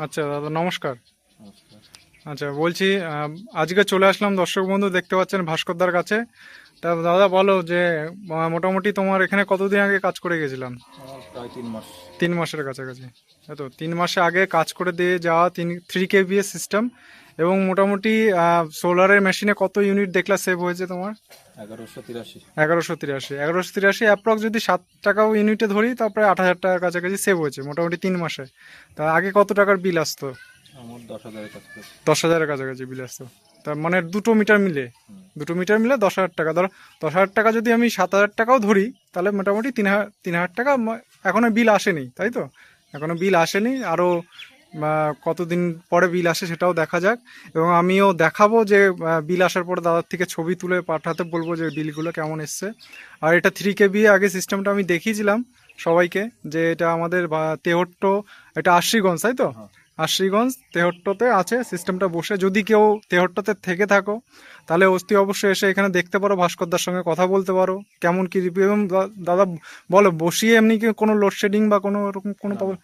আচ্ছা দাদা নমস্কার। নমস্কার। আচ্ছা বলছি, আজকে চলে আসলাম দর্শক বন্ধু দেখতে পাচ্ছেন ভাস্করদার কাছে। তা দাদা বলো যে মোটামুটি তোমার এখানে কতদিন আগে কাজ করে গেছিলাম? আমার প্রায় ৩ মাস। 3 মাসের কাছাকাছি। তো 3 মাসে আগে কাজ করে দিয়ে যাওয়া 3 kVA সিস্টেম। এবং মোটামুটি সোলারের মেশিনে কত ইউনিট দেখলা সেভ হয়েছে তোমার? ১১৮৩। 1183। 1183 অ্যাপ্রক্স যদি 7 টাকাও ইউনিটে ধরি তারপরে 8,000 টাকার কাছাকাছি সেভ হয়েছে মোটামুটি 3 মাসে। তা আগে কত টাকার বিল আসতো? আমার ১০,০০০-এর কাছে। 10,000-এর কাছাকাছি বিল আসতো। তার মানে দুটো মিটার মিলে, 10,000 টাকা ধরো। 10,000 টাকা যদি আমি 7,000 টাকাও ধরি তাহলে মোটামুটি 3,000 টাকা এখনো বিল আসেনি, তাই তো? এখনো বিল আসেনি, আরও কতদিন পরে বিল আসে সেটাও দেখা যাক। এবং আমিও দেখাবো যে বিল আসার পরে দাদার থেকে ছবি তুলে পাঠাতে বলবো যে বিলগুলো কেমন এসছে। আর এটা 3 kVA আগে সিস্টেমটা আমি দেখিয়েছিলাম সবাইকে, যে এটা আমাদের তেহট্ট, এটা আশিগঞ্জ, তাই তো? হ্যাঁ। আশিগঞ্জ তেহট্টতে আছে সিস্টেমটা বসে। যদি কেউ তেহট্টতে থেকে থাকো তাহলে অবশ্যই এসে এখানে দেখতে পারো, ভাস্করদার সঙ্গে কথা বলতে পারো কেমন কি রিভিউ। এবং দাদা বলো, বসিয়ে এমনি কি কোনো লোডশেডিং বা কোনো রকম কোনো না, না।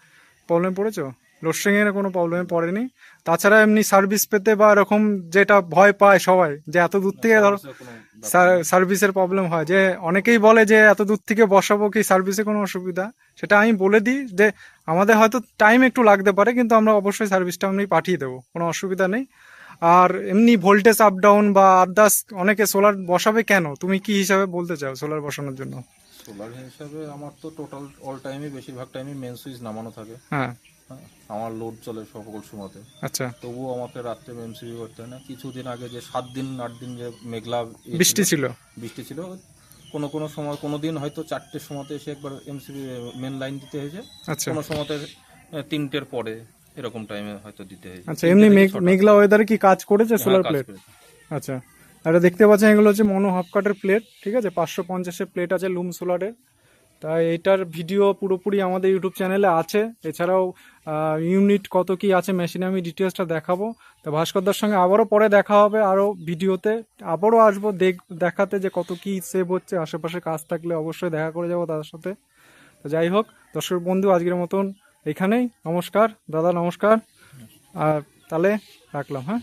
প্রবলেম পড়েছো? লোডশেডিংয়ের কোনো প্রবলেমে পড়েনি? তাছাড়া এমনি সার্ভিস পেতে বা এরকম যেটা ভয় পায় সবাই, যে এত দূর থেকে ধরো সার্ভিসের কোনো ব্যাপার নেই। সার্ভিসের প্রবলেম হয়, যে অনেকেই বলে যে এত দূর থেকে বসাবো কি সার্ভিসে কোনো অসুবিধা, সেটা আমি বলে দিই যে আমাদের হয়তো টাইম একটু লাগতে পারে কিন্তু আমরা অবশ্যই সার্ভিসটা আমি পাঠিয়ে দেবো, কোনো অসুবিধা নেই। আর এমনি ভোল্টেজ আপ ডাউন বা আদার্স, অনেকে সোলার বসাবে কেন, তুমি কি হিসাবে বলতে চাও সোলার বসানোর জন্য? সোলার হিসাবে আমার তো টোটাল অল টাইমে বেশিরভাগ টাইমে মেন সুইচ নামানো থাকে। হ্যাঁ। হ্যাঁ, আমার লোড চলে সকল সময়তে। আচ্ছা। তবুও আমাকে রাত্রে মেন সুইচ করতে হয় না। কিছুদিন আগে যে ৭ দিন ৮ দিন যে মেঘলা ছিল, বৃষ্টি ছিল। বৃষ্টি ছিল, কোনো কোনো সময় কোনো দিন হয়তো ৪টের সময়তে এসে একবার এমসিবি মেন লাইন দিতে হয়েছে। আচ্ছা। কোনো সময়তে ৩টের পরে এরকম টাইমে হয়তো দিতে হয়েছে, আচ্ছা, ৩টে এমনি থেকে ৬টা। মেঘলা ওয়েদারে কি কাজ করেছে হ্যাঁ, সোলার কাজ প্লেট? করেছে। আচ্ছা। এটা দেখতে পাচ্ছেন, এগুলো হচ্ছে মনো হাফ কাটের প্লেট, ঠিক আছে? 550-এর প্লেট আছে লুম সোলারের। তাই এইটার ভিডিও পুরোপুরি আমাদের ইউটিউব চ্যানেলে আছে। এছাড়াও ইউনিট কত কি আছে মেশিনে আমি ডিটেলসটা দেখাবো। তো ভাস্করদার সঙ্গে আবারও পরে দেখা হবে, আরও ভিডিওতে আবারও আসবো দেখাতে যে কত কি সেভ হচ্ছে। আশেপাশে কাজ থাকলে অবশ্যই দেখা করে যাবো তাদের সাথে। তো যাই হোক দর্শক বন্ধু, আজকের মতন এখানেই। নমস্কার দাদা, নমস্কার। আর তাহলে রাখলাম, হ্যাঁ।